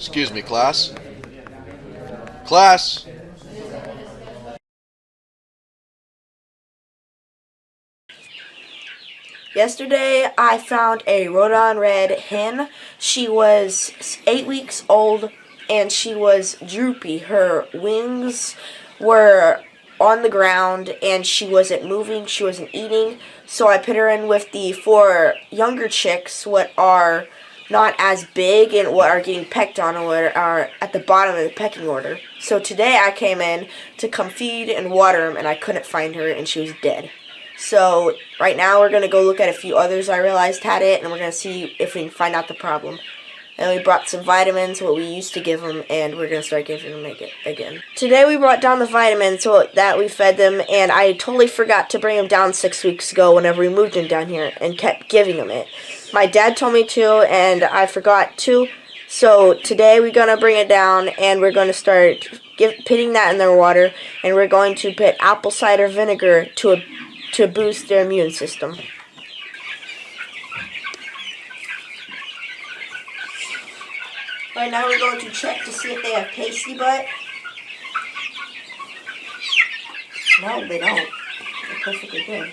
Excuse me, class. Class! Yesterday, I found a Rhodon red hen. She was 8 weeks old, and she was droopy. Her wings were on the ground, and she wasn't moving. She wasn't eating. So I put her in with the 4 younger chicks, what are not as big and what are getting pecked on and what are at the bottom of the pecking order. So today I came in to come feed and water them, and I couldn't find her, and she was dead. So right now we're going to go look at a few others I realized had it, and we're going to see if we can find out the problem. And we brought some vitamins, what we used to give them, and we're going to start giving them again. Today we brought down the vitamins so that we fed them, and I totally forgot to bring them down 6 weeks ago whenever we moved them down here and kept giving them it. My dad told me to, and I forgot to. So today we're going to bring it down, and we're going to start putting that in their water, and we're going to put apple cider vinegar to boost their immune system. Right now we're going to check to see if they have pasty butt. No, they don't. They're perfectly good.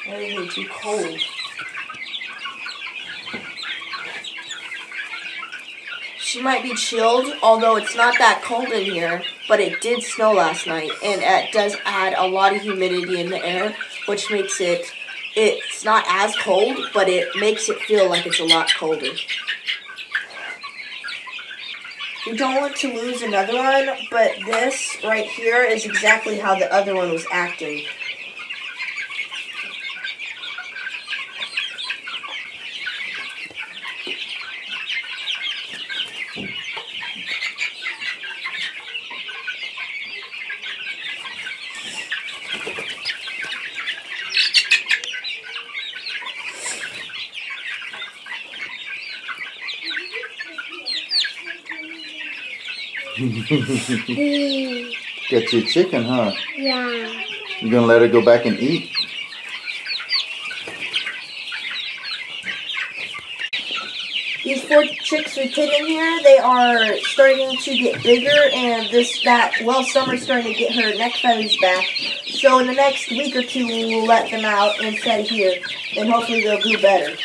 They're too cold. She might be chilled, although it's not that cold in here, but it did snow last night, and it does add a lot of humidity in the air, which makes it's not as cold, but it makes it feel like it's a lot colder. We don't want to lose another one, but this right here is exactly how the other one was acting. Got your chicken, huh? Yeah. You gonna let her go back and eat? These 4 chicks we put in here, they are starting to get bigger, and Summer's starting to get her neck feathers back. So in the next week or 2, we will let them out and set here, and hopefully they'll do better.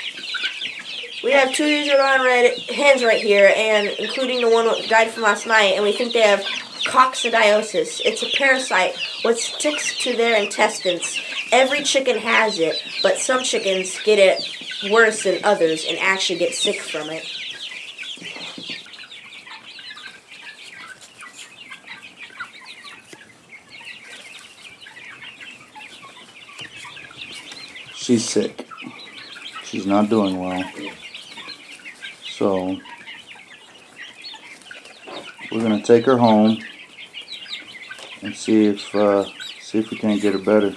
We have 2 of these Rhodon red hens right here, and including the one that died from last night, and we think they have coccidiosis. It's a parasite which sticks to their intestines. Every chicken has it, but some chickens get it worse than others and actually get sick from it. She's sick. She's not doing well. So we're gonna take her home and see if we can't get her better.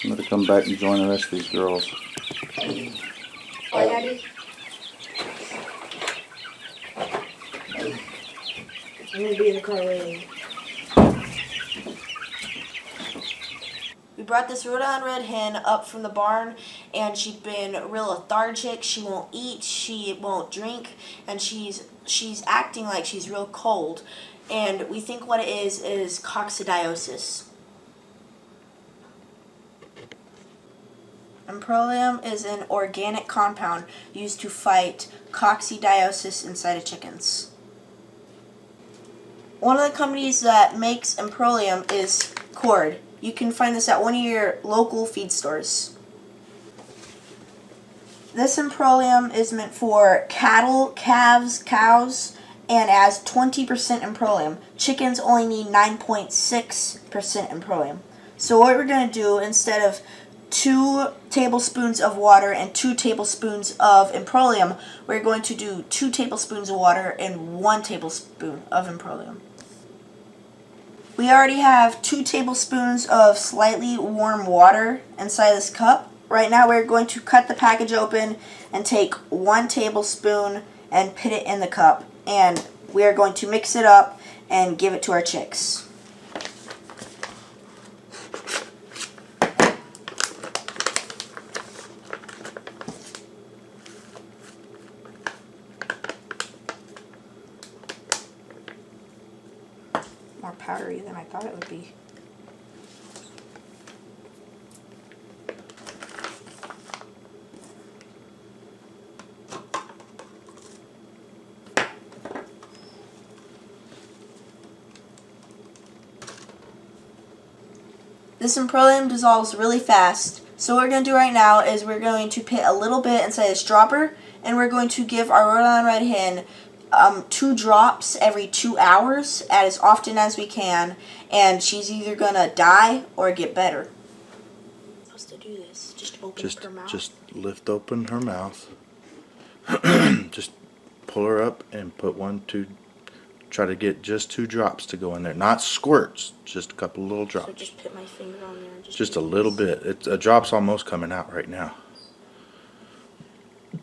I'm gonna come back and join the rest of these girls. Hi, Daddy. I'm gonna be in the car waiting. We brought this Rhodon red hen up from the barn, and she's been real lethargic. She won't eat, she won't drink, and she's acting like she's real cold. And we think what it is coccidiosis. Improlium is an organic compound used to fight coccidiosis inside of chickens. One of the companies that makes Improlium is Cord. You can find this at one of your local feed stores. This Improlium is meant for cattle, calves, cows, and as 20% Improlium. Chickens only need 9.6% Improlium. So what we're going to do, instead of 2 tablespoons of water and 2 tablespoons of Improlium, we're going to do 2 tablespoons of water and 1 tablespoon of Improlium. We already have 2 tablespoons of slightly warm water inside this cup. Right now we're going to cut the package open and take 1 tablespoon and put it in the cup. And we are going to mix it up and give it to our chicks. More powdery than I thought it would be. This petroleum dissolves really fast, so what we're going to do right now is we're going to put a little bit inside this dropper, and we're going to give our Rhode Island Red Hen 2 drops every 2 hours as often as we can, and she's either going to die or get better. Supposed to do this, just open up her mouth. Just lift open her mouth. Just pull her up and put 1, 2. Try to get just 2 drops to go in there, not squirts, just a couple little drops. So just put my finger on there. And just a little bit. A drop's almost coming out right now. Oh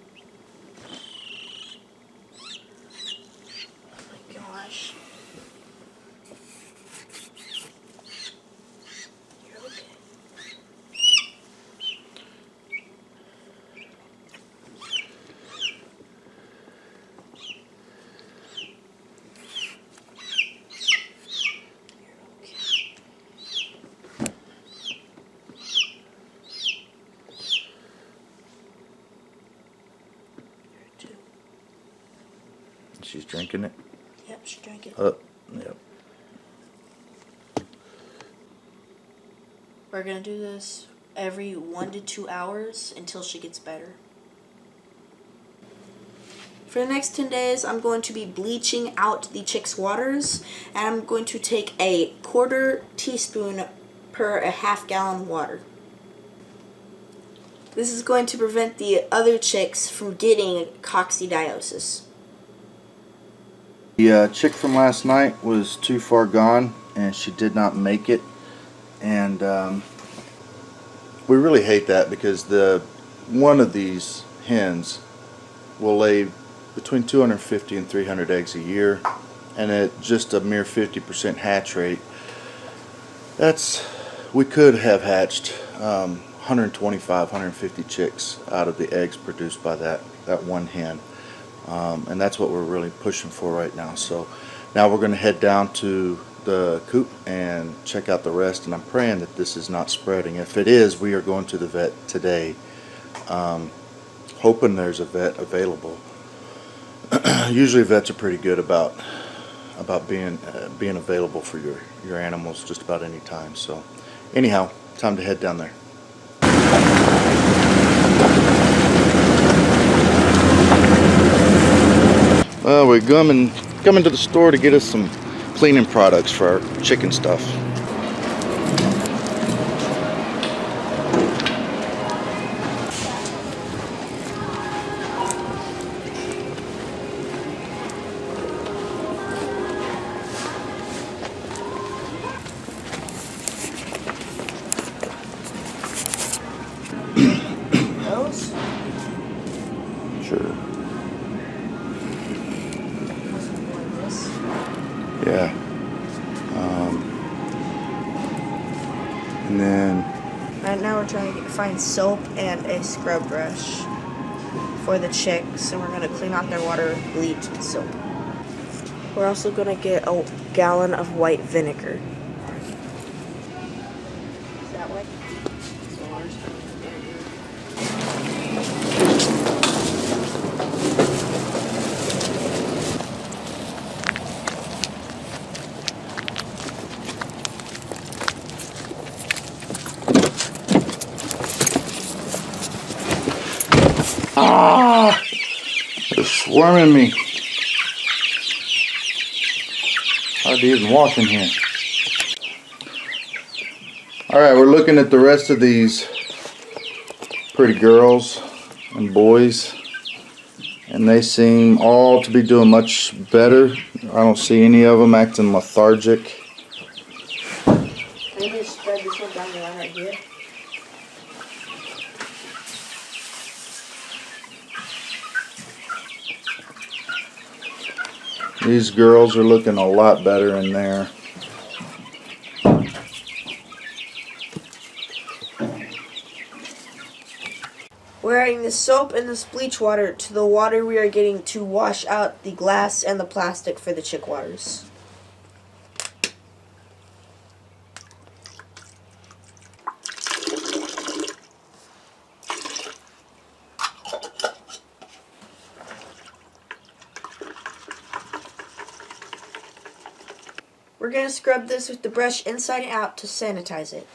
my gosh. You're okay. She's drinking it? Yep, she's drinking. Yep. We're going to do this every 1 to 2 hours until she gets better. For the next 10 days, I'm going to be bleaching out the chicks' waters, and I'm going to take a 1/4 teaspoon per a 1/2 gallon water. This is going to prevent the other chicks from getting coccidiosis. The chick from last night was too far gone, and she did not make it. And we really hate that, because one of these hens will lay between 250 and 300 eggs a year, and at just a mere 50% hatch rate, we could have hatched 125, 150 chicks out of the eggs produced by that one hen. And that's what we're really pushing for right now. So now we're going to head down to the coop and check out the rest, and I'm praying that this is not spreading. If it is, we are going to the vet today, hoping there's a vet available. Usually vets are pretty good about being available for your animals just about any time. So anyhow, time to head down there. Well, we're coming to the store to get us some cleaning products for our chicken stuff. Those? Sure. Yeah. And then Right now we're trying to find soap and a scrub brush for the chicks, and we're going to clean out their water with bleach and soap. We're also going to get a gallon of white vinegar. That way? ah, they're swarming me. Hard to even walk in here. Alright, we're looking at the rest of these pretty girls and boys, and they seem all to be doing much better. I don't see any of them acting lethargic. Maybe just spread this one down the line right here. These girls are looking a lot better in there. We're adding the soap and this bleach water to the water we are getting to wash out the glass and the plastic for the chick waters. We're going to scrub this with the brush inside and out to sanitize it.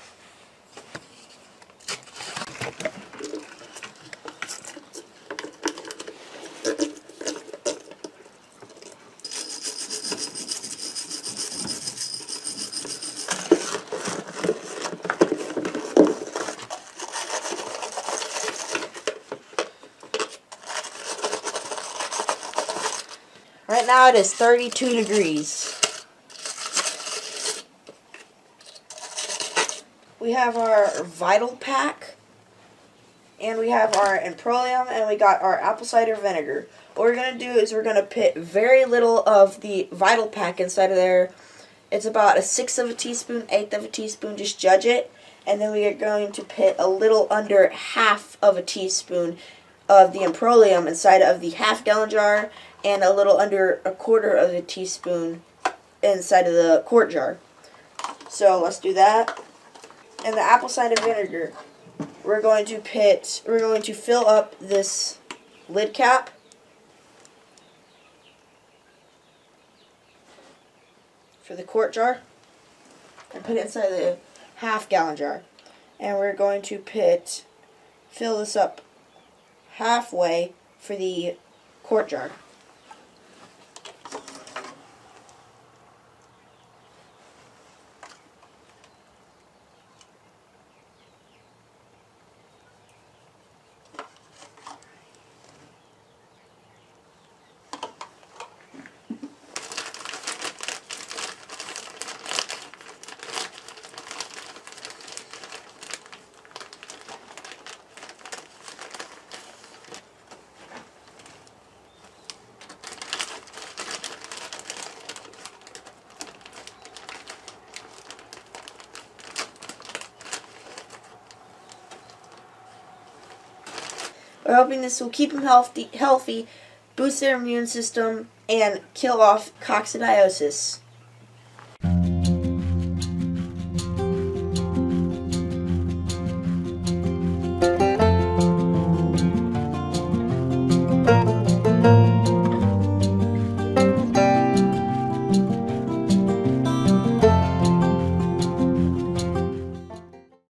Right now it is 32 degrees. We have our Vital Pack, and we have our Improlium, and we got our apple cider vinegar. What we're going to do is we're going to put very little of the Vital Pack inside of there. It's about 1/6 of a teaspoon, 1/8 of a teaspoon, just judge it. And then we are going to put a little under 1/2 of a teaspoon of the Improlium inside of the 1/2 gallon jar, and a little under 1/4 of a teaspoon inside of the quart jar. So let's do that. And the apple cider vinegar, we're going to fill up this lid cap. For the quart jar, and put it inside the 1/2 gallon jar. And we're going to fill this up halfway for the quart jar. We're hoping this will keep them healthy, boost their immune system, and kill off coccidiosis.